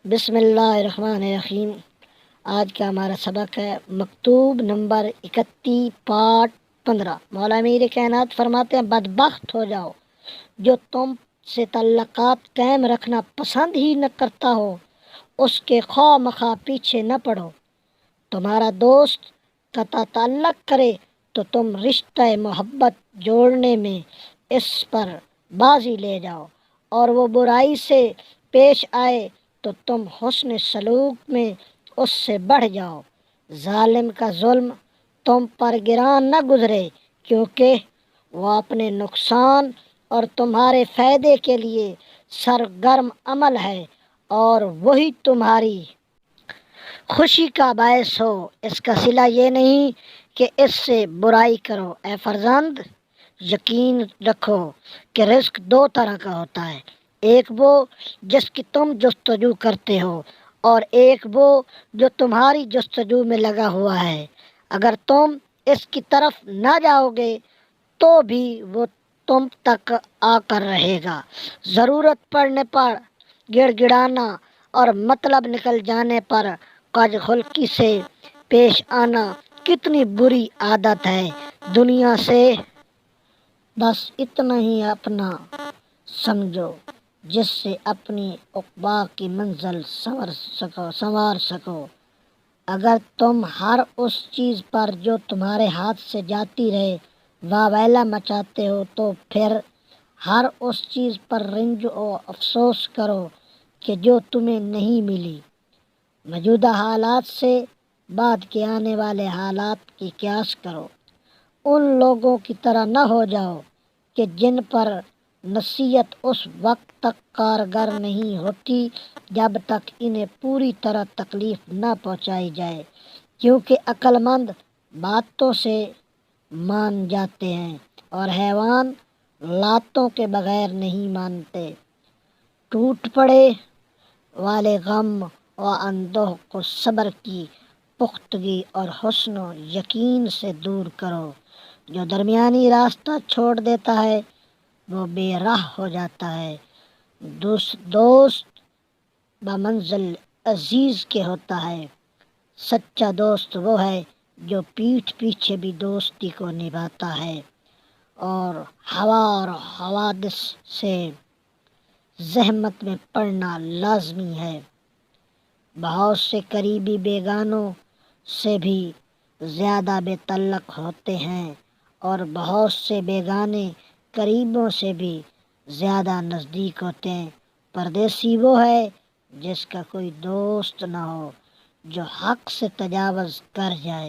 بسم اللہ الرحمن الرحیم۔ آج کا ہمارا سبق ہے مکتوب نمبر 31 پارٹ 15۔ مولا امیر کائنات فرماتے ہیں بدبخت ہو جاؤ جو تم سے تعلقات قائم رکھنا پسند ہی نہ کرتا ہو، اس کے خواہ مخواہ پیچھے نہ پڑو۔ تمہارا دوست قطع تعلق کرے تو تم رشتہ محبت جوڑنے میں اس پر بازی لے جاؤ، اور وہ برائی سے پیش آئے تو تم حسن سلوک میں اس سے بڑھ جاؤ۔ ظالم کا ظلم تم پر گران نہ گزرے، کیونکہ وہ اپنے نقصان اور تمہارے فائدے کے لیے سرگرم عمل ہے، اور وہی تمہاری خوشی کا باعث ہو۔ اس کا صلہ یہ نہیں کہ اس سے برائی کرو۔ اے فرزند، یقین رکھو کہ رزق دو طرح کا ہوتا ہے، ایک وہ جس کی تم جستجو کرتے ہو، اور ایک وہ جو تمہاری جستجو میں لگا ہوا ہے۔ اگر تم اس کی طرف نہ جاؤ گے تو بھی وہ تم تک آ کر رہے گا۔ ضرورت پڑنے پر گڑ گڑانا اور مطلب نکل جانے پر کج خلقی سے پیش آنا کتنی بری عادت ہے۔ دنیا سے بس اتنا ہی اپنا سمجھو جس سے اپنی عقبیٰ کی منزل سنوار سکو۔ اگر تم ہر اس چیز پر جو تمہارے ہاتھ سے جاتی رہے واہ ویلا مچاتے ہو تو پھر ہر اس چیز پر رنج و افسوس کرو کہ جو تمہیں نہیں ملی۔ موجودہ حالات سے بعد کے آنے والے حالات کی قیاس کرو۔ ان لوگوں کی طرح نہ ہو جاؤ کہ جن پر نصیحت اس وقت تک کارگر نہیں ہوتی جب تک انہیں پوری طرح تکلیف نہ پہنچائی جائے، کیونکہ عقل مند باتوں سے مان جاتے ہیں اور حیوان لاتوں کے بغیر نہیں مانتے۔ ٹوٹ پڑے والے غم و اندوہ کو صبر کی پختگی اور حسن و یقین سے دور کرو۔ جو درمیانی راستہ چھوڑ دیتا ہے وہ بے راہ ہو جاتا ہے۔ دوست بمنزل عزیز کے ہوتا ہے۔ سچا دوست وہ ہے جو پیٹھ پیچھے بھی دوستی کو نبھاتا ہے، اور ہوا اور حوادث سے زحمت میں پڑنا لازمی ہے۔ بہت سے قریبی بیگانوں سے بھی زیادہ بے تعلق ہوتے ہیں، اور بہت سے بیگانے قریبوں سے بھی زیادہ نزدیک ہوتے ہیں۔ پردیسی وہ ہے جس کا کوئی دوست نہ ہو جو حق سے تجاوز کر جائے۔